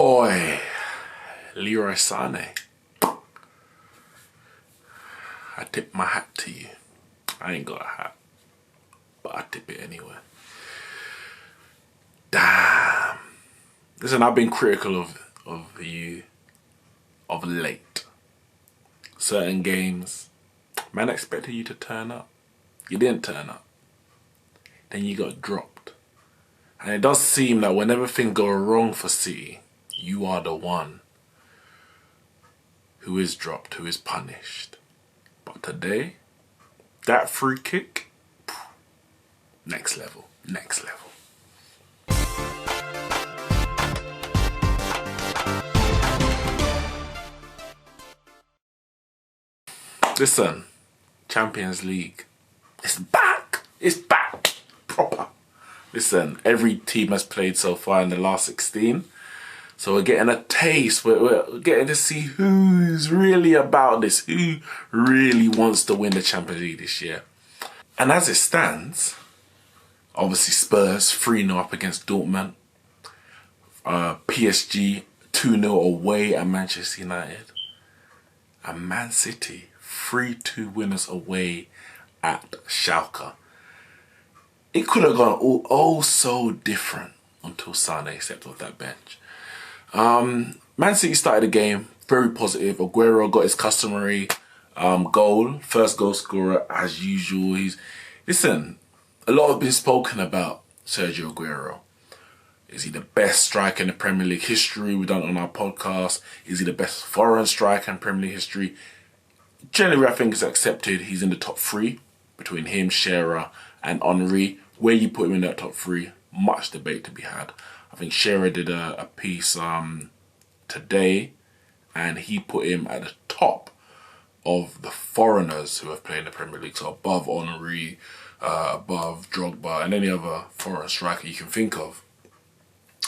boy, Leroy Sane. I tip my hat to you. I ain't got a hat, but I tip it anyway. Damn. Listen, I've been critical of you of late. Certain games, man expected you to turn up. You didn't turn up. Then you got dropped. And it does seem that whenever things go wrong for City, you are the one who is dropped, who is punished. But today, that free kick, next level, next level. Listen, Champions League, it's back, proper. Listen, every team has played so far in the last 16. So we're getting a taste, we're getting to see who's really about this, who really wants to win the Champions League this year. And as it stands, obviously Spurs 3-0 up against Dortmund, PSG 2-0 away at Manchester United, and Man City 3-2 winners away at Schalke. It could have gone all so different until Sane stepped off that bench. Man City started the game very positive. Aguero got his customary goal, first goal scorer as usual. Listen, a lot has been spoken about Sergio Aguero. Is he the best striker in the Premier League history? We've done it on our podcast. Is he the best foreign striker in Premier League history? Generally, I think it's accepted. He's in the top 3 between him, Shearer and Henry. Where you put him in that top 3, much debate to be had. I think Shearer did a piece today, and he put him at the top of the foreigners who have played in the Premier League. So above Henry, above Drogba, and any other foreign striker you can think of.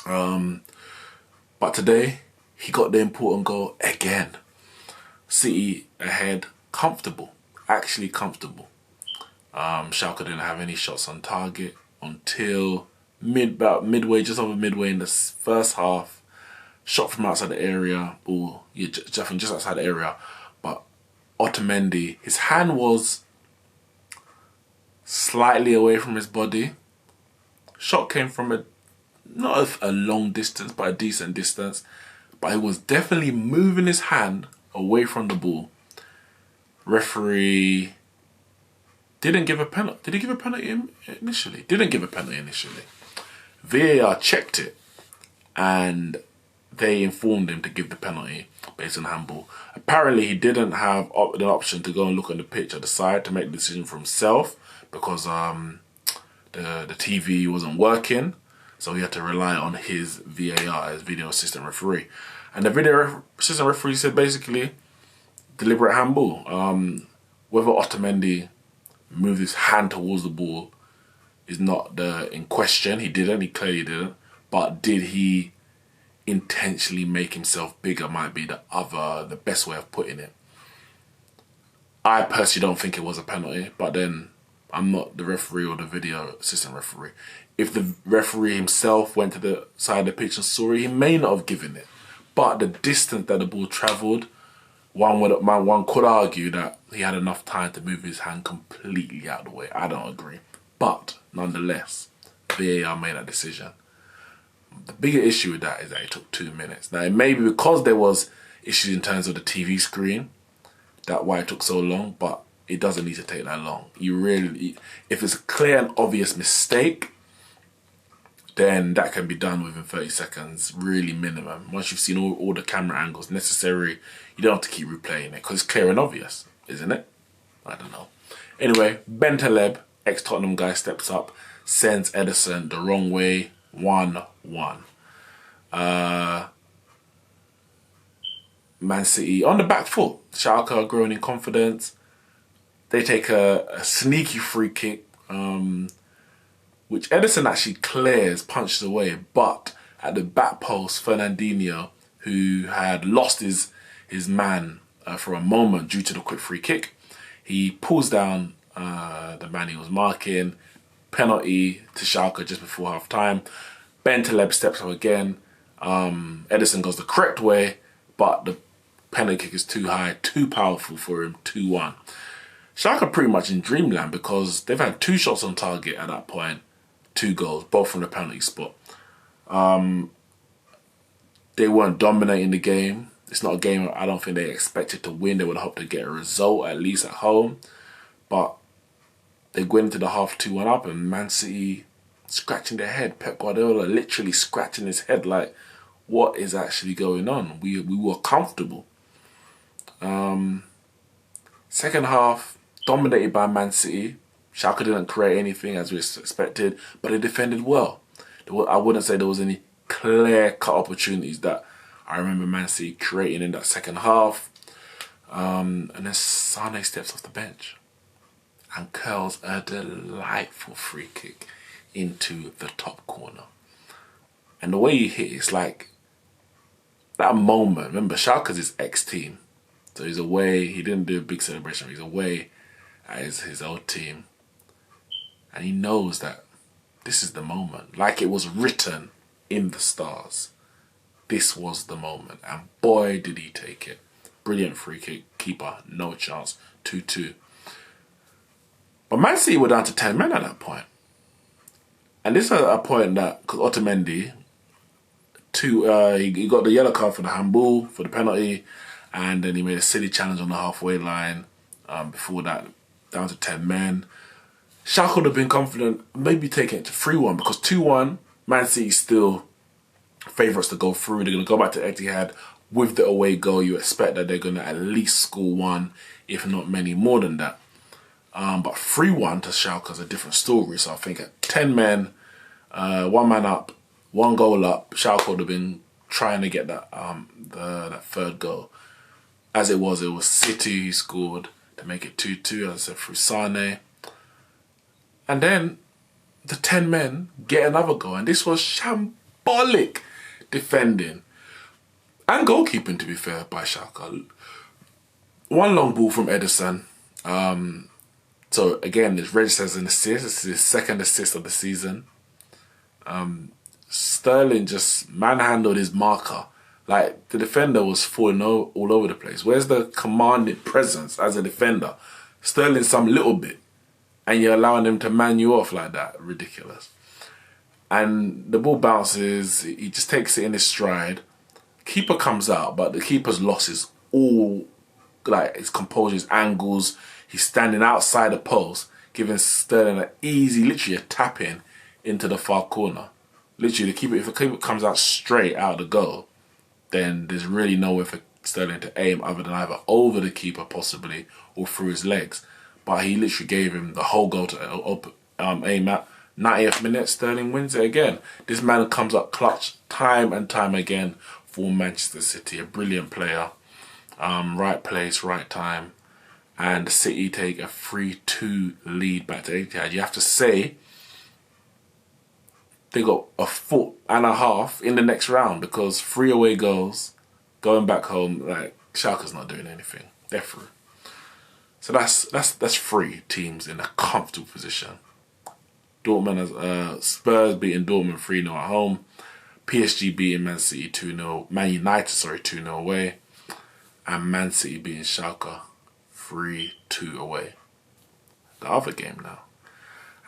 But today, he got the important goal again. City ahead, comfortable, actually comfortable. Schalke didn't have any shots on target until midway, just over midway in the first half. Shot from outside the area, just outside the area. But Otamendi, his hand was slightly away from his body. Shot came from not a long distance, but a decent distance. But he was definitely moving his hand away from the ball. Referee didn't give a penalty. Did he give a penalty initially? Didn't give a penalty initially. VAR checked it and they informed him to give the penalty based on handball. Apparently he didn't have the option to go and look on the pitch at the side to make the decision for himself because the TV wasn't working. So he had to rely on his VAR, his video assistant referee. And the video assistant referee said basically deliberate handball. Whether Otamendi moved his hand towards the ball is not in question. He clearly didn't. But did he intentionally make himself bigger might be the best way of putting it. I personally don't think it was a penalty, but then I'm not the referee or the video assistant referee. If the referee himself went to the side of the pitch and saw it, he may not have given it. But the distance that the ball travelled, one could argue that he had enough time to move his hand completely out of the way. I don't agree. But nonetheless, VAR made that decision. The bigger issue with that is that it took 2 minutes. Now, it may be because there was issues in terms of the TV screen, that's why it took so long, but it doesn't need to take that long. If it's a clear and obvious mistake, then that can be done within 30 seconds, really minimum. Once you've seen all the camera angles necessary, you don't have to keep replaying it because it's clear and obvious, isn't it? I don't know. Anyway, Bentaleb, ex-Tottenham guy, steps up, sends Ederson the wrong way, 1-1. Man City on the back foot. Schalke are growing in confidence. They take a sneaky free kick, which Ederson actually clears, punches away, but at the back post, Fernandinho, who had lost his man for a moment due to the quick free kick, he pulls down the man he was marking. Penalty to Schalke just before half time. Bentaleb steps up again. Ederson goes the correct way, but the penalty kick is too high, too powerful for him, 2-1. Schalke are pretty much in dreamland because they've had 2 shots on target at that point, 2 goals, both from the penalty spot. They weren't dominating the game. It's not a game I don't think they expected to win. They would hope to get a result, at least at home. But they went into the half 2-1 up, and Man City scratching their head. Pep Guardiola literally scratching his head like, what is actually going on? We were comfortable. Second half, dominated by Man City. Schalke didn't create anything as we expected, but they defended well. I wouldn't say there was any clear-cut opportunities that I remember Man City creating in that second half. And then Sane steps off the bench and curls a delightful free kick into the top corner. And the way he hit it's like that moment. Remember, Schalke's his ex-team. So he's away. He didn't do a big celebration. He's away at his old team. And he knows that this is the moment. Like it was written in the stars. This was the moment. And boy, did he take it. Brilliant free kick. Keeper, no chance. 2-2. But Man City were down to 10 men at that point. And this is a point that, because Otamendi, he got the yellow card for the handball, for the penalty, and then he made a silly challenge on the halfway line. Before that, down to 10 men. Schalke would have been confident, maybe taking it to 3-1, because 2-1, Man City still favourites to go through. They're going to go back to Etihad with the away goal. You expect that they're going to at least score 1, if not many more than that. But 3-1 to Schalke is a different story. So I think at 10 men, 1 man up, 1 goal up, Schalke would have been trying to get that that third goal. As it was City who scored to make it 2-2, as I said, through Sane. And then the 10 men get another goal. And this was shambolic defending and goalkeeping, to be fair, by Schalke. 1 long ball from Ederson. So again, it's registered as an assist. This is his 2nd assist of the season. Sterling just manhandled his marker. Like, the defender was falling all over the place. Where's the commanding presence as a defender? Sterling some little bit. And you're allowing him to man you off like that. Ridiculous. And the ball bounces. He just takes it in his stride. Keeper comes out, but the keeper's loss is all, like, his composure, his angles. He's standing outside the post, giving Sterling an easy, literally a tap in into the far corner. Literally, if the keeper comes out straight out of the goal, then there's really nowhere for Sterling to aim other than either over the keeper possibly or through his legs. But he literally gave him the whole goal to aim at. 90th minute, Sterling wins it again. This man comes up clutch time and time again for Manchester City. A brilliant player. Right place, right time. And City take a 3-2 lead back to Etihad. You have to say they got a foot and a half in the next round because 3 away goals, going back home, like, Schalke's not doing anything. They're through. So that's 3 teams in a comfortable position. Dortmund, Spurs beating Dortmund 3-0 at home. PSG beating Man City 2-0. Man United, 2-0 away. And Man City beating Schalke 3-2 away. The other game now.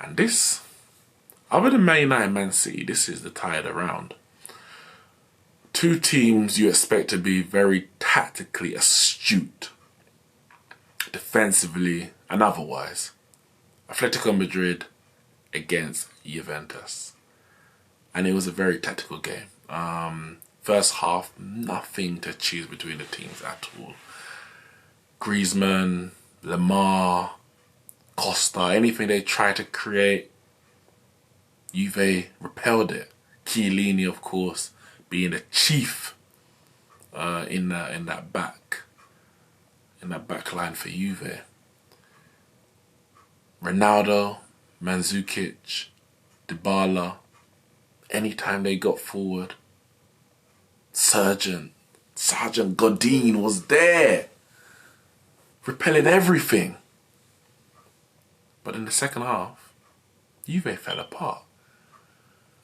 And this, other than Man United and Man City, this is the tie of the round. 2 teams you expect to be very tactically astute, defensively and otherwise. Atletico Madrid against Juventus. And it was a very tactical game. First half, nothing to choose between the teams at all. Griezmann, Lamar, Costa, anything they tried to create, Juve repelled it. Chiellini, of course, being the chief in that back line for Juve. Ronaldo, Mandzukic, Dybala, anytime they got forward, Sergeant Godin was there, repelling everything. But in the second half, Juve fell apart.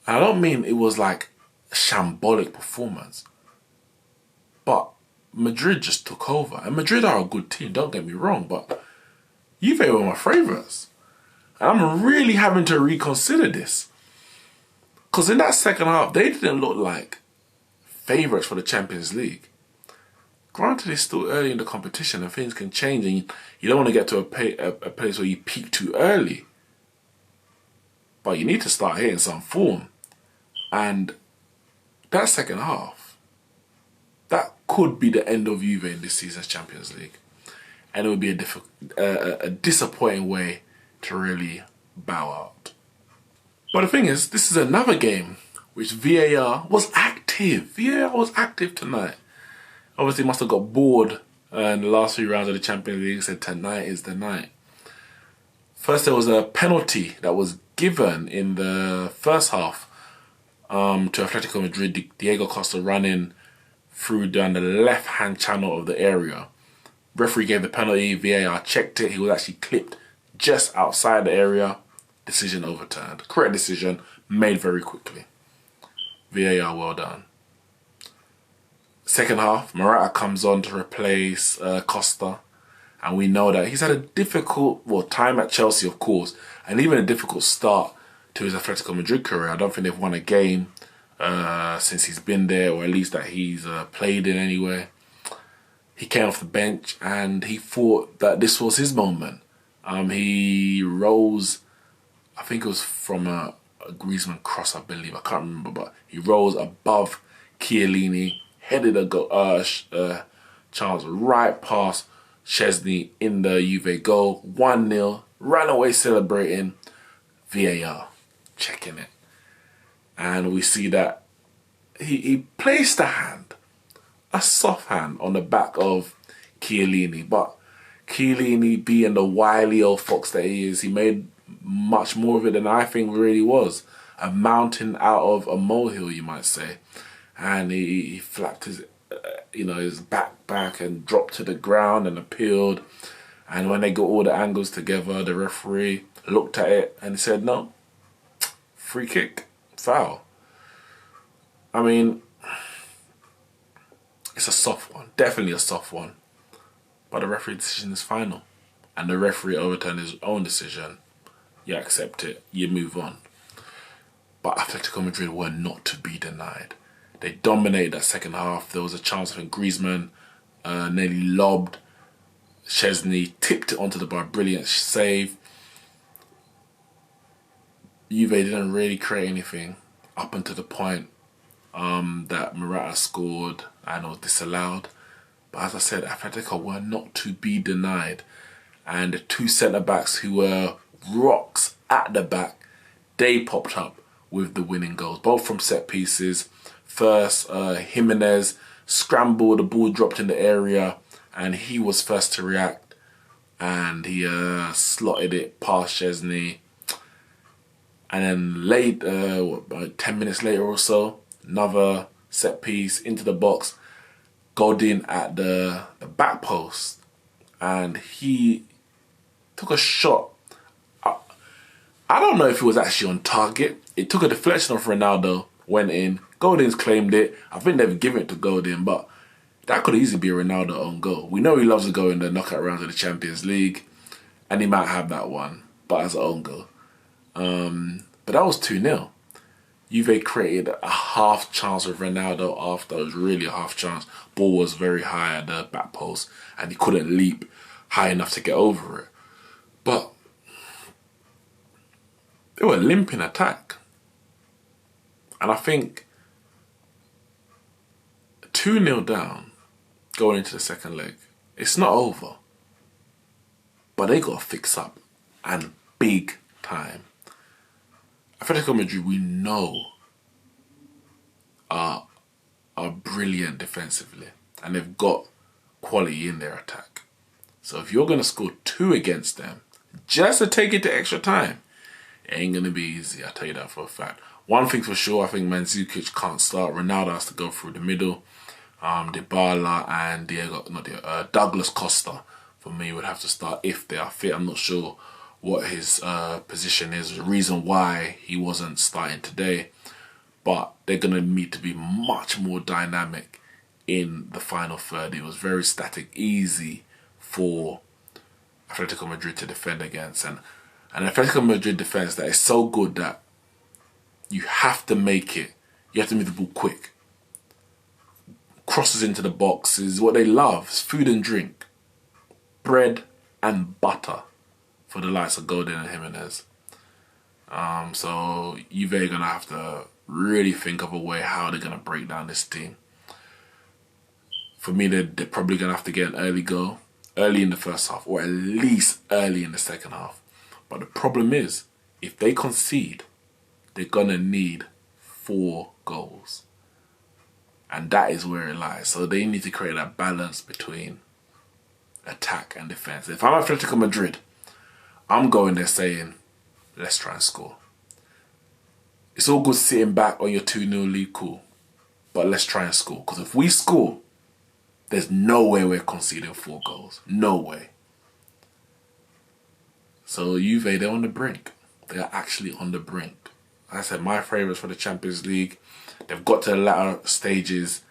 And I don't mean it was like shambolic performance. But Madrid just took over. And Madrid are a good team, don't get me wrong, but Juve were my favourites. And I'm really having to reconsider this. Because in that second half, they didn't look like favourites for the Champions League. Granted, it's still early in the competition and things can change, and you don't want to get to a place where you peak too early. But you need to start hitting some form. And that second half, that could be the end of Juve in this season's Champions League. And it would be a disappointing way to really bow out. But the thing is, this is another game which VAR was active. VAR was active tonight. Obviously must have got bored in the last few rounds of the Champions League, said tonight is the night. First there was a penalty that was given in the first half to Atletico Madrid. Diego Costa running through down the left-hand channel of the area. Referee gave the penalty, VAR checked it, he was actually clipped just outside the area. Decision overturned. Correct decision, made very quickly. VAR, well done. Second half, Morata comes on to replace Costa. And we know that he's had a difficult time at Chelsea, of course, and even a difficult start to his Atletico Madrid career. I don't think they've won a game since he's been there, or at least that he's played in anyway. He came off the bench and he thought that this was his moment. He rose, I think it was from a Griezmann cross, I believe. I can't remember, but he rose above Chiellini, headed a chance right past Szczesny in the Juve goal. 1-0, ran away celebrating. VAR checking it. And we see that he placed a soft hand on the back of Chiellini. But Chiellini, being the wily old fox that he is, he made much more of it than I think really was. A mountain out of a molehill, you might say. And he flapped his, his back and dropped to the ground and appealed. And when they got all the angles together, the referee looked at it and he said, no, free kick, foul. I mean, it's a soft one, definitely a soft one. But the referee decision is final. And the referee overturned his own decision. You accept it, you move on. But Atletico Madrid were not to be denied. They dominated that second half. There was a chance, I think Griezmann nearly lobbed. Szczesny tipped it onto the bar. Brilliant save. Juve didn't really create anything up until the point that Morata scored and was disallowed. But as I said, Atletico were not to be denied. And the two centre-backs who were rocks at the back, they popped up with the winning goals, both from set pieces. First, Jimenez scrambled, the ball dropped in the area, and he was first to react. And he slotted it past Szczesny. And then about 10 minutes later or so, another set piece into the box, Godin at the back post. And he took a shot. I don't know if it was actually on target. It took a deflection off Ronaldo, went in. Godin's claimed it. I think they've given it to Godin, but that could easily be a Ronaldo own goal. We know he loves to go in the knockout rounds of the Champions League, and he might have that one, but as an own goal. But that was 2-0. Juve created a half chance with Ronaldo after. It was really a half chance. Ball was very high at the back post, and he couldn't leap high enough to get over it. But they were limp in attack. And I think 2-0 down going into the second leg, it's not over. But they got to fix up, and big time. Atletico Madrid, we know, are brilliant defensively, and they've got quality in their attack. So if you're going to score 2 against them, just to take it to extra time, it ain't going to be easy, I'll tell you that for a fact. One thing for sure, I think Mandzukic can't start. Ronaldo has to go through the middle. Dybala and Douglas Costa, for me, would have to start if they are fit. I'm not sure what his position is, the reason why he wasn't starting today. but they're going to need to be much more dynamic in the final third. It was very static, easy for Atletico Madrid to defend against, and an Atletico Madrid defense that is so good that you have to make it. You have to move the ball quick. Crosses into the box is what they love. It's food and drink. Bread and butter for the likes of Godin and Jimenez. So Juve are going to have to really think of a way how they're going to break down this team. For me, they're probably going to have to get an early goal, early in the first half, or at least early in the second half. But the problem is, if they concede, they're going to need 4 goals. And that is where it lies. So they need to create that balance between attack and defense. If I'm Atletico Madrid, I'm going there saying, let's try and score. It's all good sitting back on your 2-0 lead, cool. But let's try and score. Because if we score, there's no way we're conceding 4 goals. No way. So Juve, they're on the brink. They are actually on the brink. Like I said, my favourites for the Champions League. They've got to the latter stages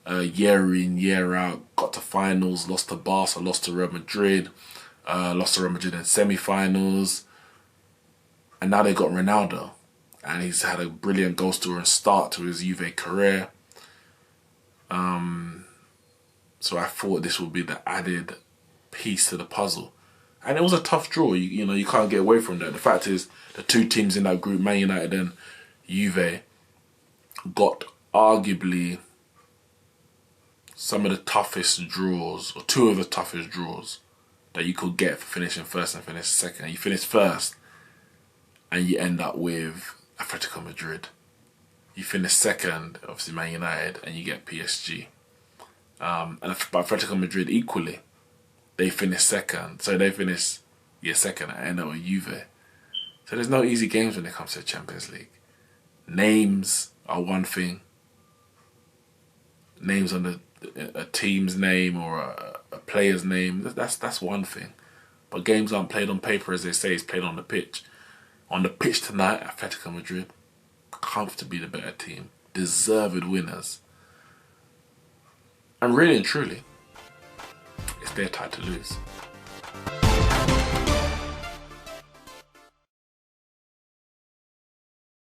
year in, year out. Got to finals, lost to Barca, lost to Real Madrid. Lost to Real Madrid in semi-finals. And now they got Ronaldo. And he's had a brilliant goal scoring start to his Juve career. So I thought this would be the added piece to the puzzle. And it was a tough draw. You know, you can't get away from that. The fact is, the 2 teams in that group, Man United and Juve, got arguably some of the toughest draws, or 2 of the toughest draws that you could get for finishing first and finishing second. And you finish first and you end up with Atletico Madrid. You finish second, obviously Man United, and you get PSG. But Atletico Madrid equally, they finish second. So they finish second and end up with Juve. So there's no easy games when it comes to the Champions League. Names are one thing. Names on a team's name or a player's name, that's one thing. But games aren't played on paper, as they say, it's played on the pitch. On the pitch tonight, Atletico Madrid, comfortably the better team. Deserved winners. And really and truly, it's their time to lose.